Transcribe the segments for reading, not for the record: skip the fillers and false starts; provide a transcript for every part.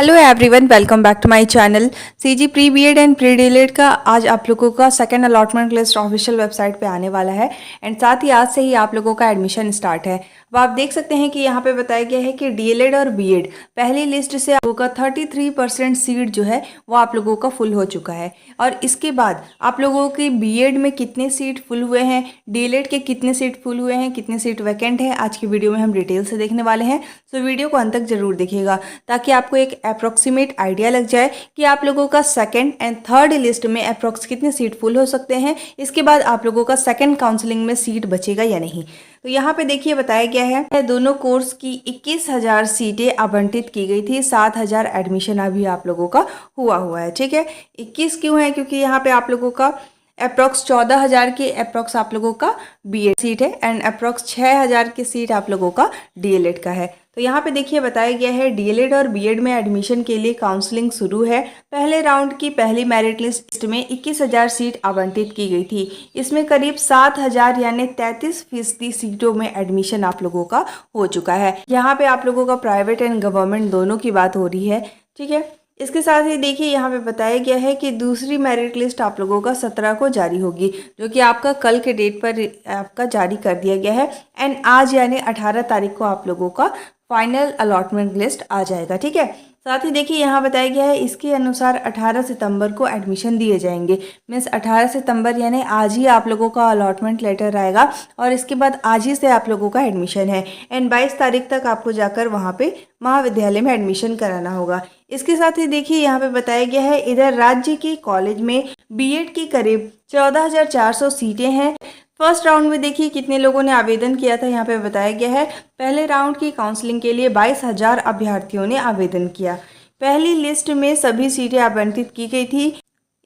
Hello everyone, welcome back to my channel. CG pre BEd and pre DElEd का आज आप लोगों का second allotment list official website पे आने वाला है एंड साथ ही आज से ही आप लोगों का एडमिशन स्टार्ट है। अब आप देख सकते हैं कि यहाँ पे बताया गया है कि डीएलएड और बीएड पहली लिस्ट से आप लोगों का 33% सीट जो है वो आप लोगों का फुल हो चुका है। और इसके बाद आप लोगों के बीएड में कितने सीट फुल हुए हैं, डीएलएड के कितने सीट फुल हुए हैं, कितने सीट वैकेंट हैं, आज की वीडियो में हम डिटेल से देखने वाले हैं। तो वीडियो को अंत तक जरूर देखिएगा ताकि आपको एक अप्रोक्सीमेट आइडिया लग जाए कि आप लोगों का सेकंड एंड थर्ड लिस्ट में अप्रोक्स कितने सीट फुल हो सकते हैं। इसके बाद आप लोगों का सेकंड काउंसलिंग में सीट बचेगा या नहीं। तो यहाँ पे देखिए बताया गया है दोनों कोर्स की 21,000 सीटें आवंटित की गई थी। 7,000 एडमिशन अभी आप लोगों का हुआ है। ठीक है, 21 क्यों है? क्योंकि यहाँ पे आप लोगों का अप्रोक्स 14,000 की अप्रोक्स आप लोगों का बीएड सीट है एंड अप्रोक्स 6,000 की सीट आप लोगों का डीएलएड का है। तो यहाँ पे देखिए बताया गया है डीएलएड और बीएड में एडमिशन के लिए काउंसलिंग शुरू है। पहले राउंड की पहली मेरिट लिस्ट में 21,000 सीट आवंटित की गई थी। इसमें करीब 7,000 यानी 33% सीटों में एडमिशन आप लोगों का हो चुका है। यहाँ पे आप लोगों का प्राइवेट एंड गवर्नमेंट दोनों की बात हो रही है। ठीक है, इसके साथ ही देखिए यहाँ पे बताया गया है कि दूसरी मेरिट लिस्ट आप लोगों का 17 को जारी होगी, जो कि आपका कल के डेट पर आपका जारी कर दिया गया है एंड आज यानी 18 तारीख को आप लोगों का फाइनल अलॉटमेंट लिस्ट आ जाएगा। ठीक है, साथ ही देखिए यहाँ बताया गया है इसके अनुसार 18 सितंबर को एडमिशन दिए जाएंगे। मीन्स 18 सितंबर यानी आज ही आप लोगों का अलॉटमेंट लेटर आएगा और इसके बाद आज ही से आप लोगों का एडमिशन है एंड 22 तारीख तक आपको जाकर वहाँ पे महाविद्यालय में एडमिशन कराना होगा। इसके साथ ही देखिए यहाँ पे बताया गया है इधर राज्य के कॉलेज में बीएड की करीब 14,400 सीटें हैं। फर्स्ट राउंड में देखिए कितने लोगों ने आवेदन किया था। यहाँ पे बताया गया है पहले राउंड की काउंसलिंग के लिए 22,000 अभ्यर्थियों ने आवेदन किया। पहली लिस्ट में सभी सीटें आवंटित की गई थी।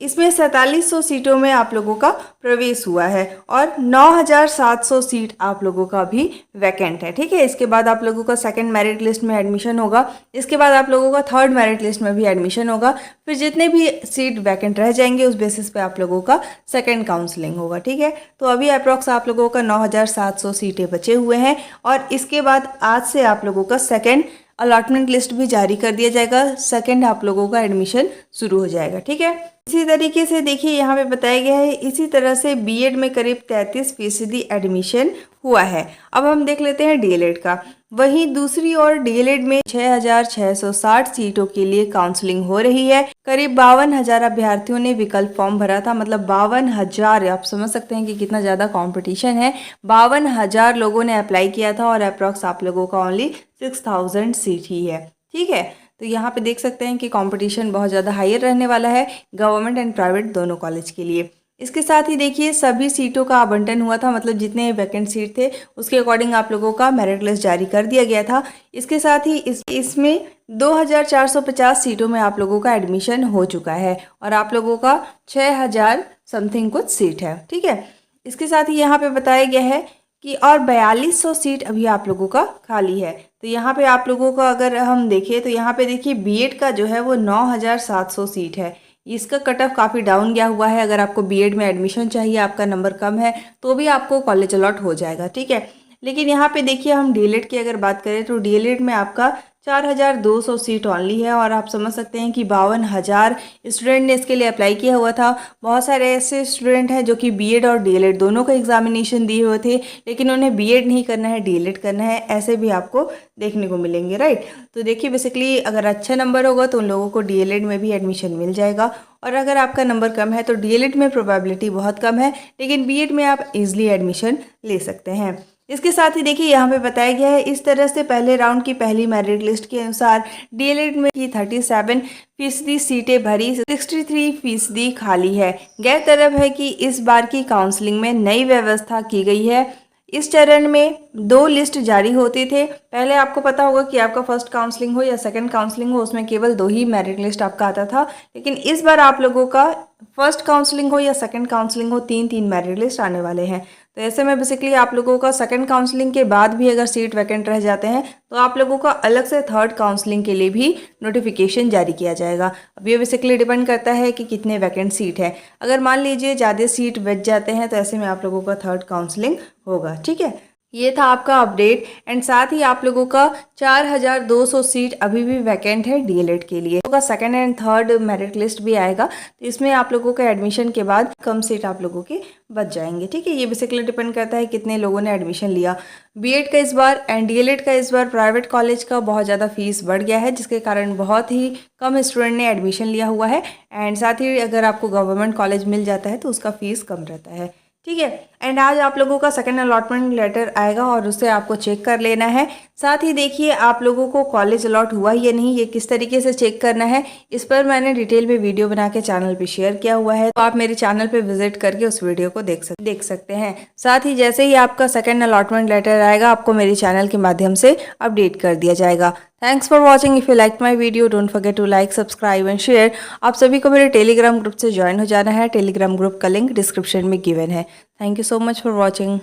इसमें 4700 सीटों में आप लोगों का प्रवेश हुआ है और 9,700 सीट आप लोगों का भी वैकेंट है। ठीक है, इसके बाद आप लोगों का सेकंड मेरिट लिस्ट में एडमिशन होगा। इसके बाद आप लोगों का थर्ड मेरिट लिस्ट में भी एडमिशन होगा। फिर जितने भी सीट वैकेंट रह जाएंगे उस बेसिस पे आप लोगों का सेकंड काउंसलिंग होगा। ठीक है, तो अभी अप्रॉक्स आप लोगों का 9,700 सीटें बचे हुए हैं और इसके बाद आज से आप लोगों का सेकेंड अलॉटमेंट लिस्ट भी जारी कर दिया जाएगा। सेकंड आप लोगों का एडमिशन शुरू हो जाएगा। ठीक है, इसी तरीके से देखिए यहाँ पे बताया गया है इसी तरह से बीएड में करीब 33% एडमिशन हुआ है। अब हम देख लेते हैं डीएलएड का। वहीं दूसरी ओर डीएलएड में 6,660 सीटों के लिए काउंसलिंग हो रही है। करीब 52,000 अभ्यर्थियों ने विकल्प फॉर्म भरा था। मतलब 52,000, आप समझ सकते हैं कि कितना ज़्यादा कंपटीशन है। 52,000 लोगों ने अप्लाई किया था और अप्रॉक्स आप लोगों का ओनली 6,000 सीट ही है। ठीक है, तो यहाँ पे देख सकते हैं कि कंपटीशन बहुत ज़्यादा हायर रहने वाला है गवर्नमेंट एंड प्राइवेट दोनों कॉलेज के लिए। इसके साथ ही देखिए सभी सीटों का आवंटन हुआ था। मतलब जितने वैकेंट सीट थे उसके अकॉर्डिंग आप लोगों का मेरिट लिस्ट जारी कर दिया गया था। इसके साथ ही इसमें 2,450 सीटों में आप लोगों का एडमिशन हो चुका है और आप लोगों का 6,000 समथिंग कुछ सीट है। ठीक है, इसके साथ ही यहाँ पे बताया गया है कि और 4,200 सीट अभी आप लोगों का खाली है। तो यहाँ पे आप लोगों का अगर हम देखें तो यहाँ पे देखिए बीएड का जो है वो 9,700 सीट है। इसका कट ऑफ काफ़ी डाउन गया हुआ है। अगर आपको बीएड में एडमिशन चाहिए, आपका नंबर कम है, तो भी आपको कॉलेज अलॉट हो जाएगा। ठीक है, लेकिन यहाँ पे देखिए हम डीएलएड की अगर बात करें तो डीएलएड में आपका 4,200 सीट ऑनली है और आप समझ सकते हैं कि 52,000 स्टूडेंट ने इसके लिए अप्लाई किया हुआ था। बहुत सारे ऐसे स्टूडेंट हैं जो कि बीएड और डीएलएड दोनों का एग्जामिनेशन दिए हुए थे, लेकिन उन्हें बीएड नहीं करना है, डीएलएड करना है। ऐसे भी आपको देखने को मिलेंगे, राइट। तो देखिए बेसिकली अगर अच्छा नंबर होगा तो उन लोगों को डीएलएड में भी एडमिशन मिल जाएगा और अगर आपका नंबर कम है तो डीएलएड में प्रोबेबिलिटी बहुत कम है, लेकिन बीएड में आप इजीली एडमिशन ले सकते हैं। इसके साथ ही देखिए यहाँ पे बताया गया है इस तरह से पहले राउंड की पहली मेरिट लिस्ट के अनुसार डीएलएड में की 37% सीटें भरी, 63% खाली है। गौरतलब है कि इस बार की काउंसलिंग में नई व्यवस्था की गई है। इस चरण में 2 लिस्ट जारी होते थे। पहले आपको पता होगा कि आपका फर्स्ट काउंसलिंग हो या सेकंड काउंसलिंग हो, उसमें केवल 2 ही मेरिट लिस्ट आपका आता था। लेकिन इस बार आप लोगों का फर्स्ट काउंसलिंग हो या सेकंड काउंसलिंग हो, 3-3 मेरिट लिस्ट आने वाले हैं। तो ऐसे में बेसिकली आप लोगों का सेकंड काउंसलिंग के बाद भी अगर सीट वैकेंट रह जाते हैं तो आप लोगों का अलग से थर्ड काउंसलिंग के लिए भी नोटिफिकेशन जारी किया जाएगा। अब ये बेसिकली डिपेंड करता है कि कितने वैकेंट सीट है। अगर मान लीजिए ज़्यादा सीट बच जाते हैं तो ऐसे में आप लोगों का थर्ड काउंसलिंग होगा। ठीक है, ये था आपका अपडेट एंड साथ ही आप लोगों का 4200 सीट अभी भी वैकेंट है डीएलएड के लिए। का second and third merit list भी आएगा, तो इसमें आप लोगों का एडमिशन के बाद कम सीट आप लोगों के बच जाएंगे। ठीक है, ये बेसिकली डिपेंड करता है कितने लोगों ने एडमिशन लिया। बीएड का इस बार एंड डीएलएड का इस बार प्राइवेट कॉलेज का बहुत ज़्यादा फीस बढ़ गया है, जिसके कारण बहुत ही कम स्टूडेंट ने एडमिशन लिया हुआ है। एंड साथ ही अगर आपको गवर्नमेंट कॉलेज मिल जाता है तो उसका फीस कम रहता है। ठीक है, एंड आज आप लोगों का सेकंड अलॉटमेंट लेटर आएगा और उससे आपको चेक कर लेना है। साथ ही देखिए आप लोगों को कॉलेज अलॉट हुआ या नहीं, ये किस तरीके से चेक करना है, इस पर मैंने डिटेल में वीडियो बना के चैनल पे शेयर किया हुआ है, तो आप मेरे चैनल पे विजिट करके उस वीडियो को देख सकते हैं। साथ ही जैसे ही आपका सेकंड अलॉटमेंट लेटर आएगा आपको मेरे चैनल के माध्यम से अपडेट कर दिया जाएगा। Thanks for watching. If you like my video don't forget to like, subscribe and share. आप सभी को मेरे टेलीग्राम ग्रुप से ज्वाइन हो जाना है। टेलीग्राम ग्रुप का लिंक डिस्क्रिप्शन में गिवन है। Thank you so much for watching.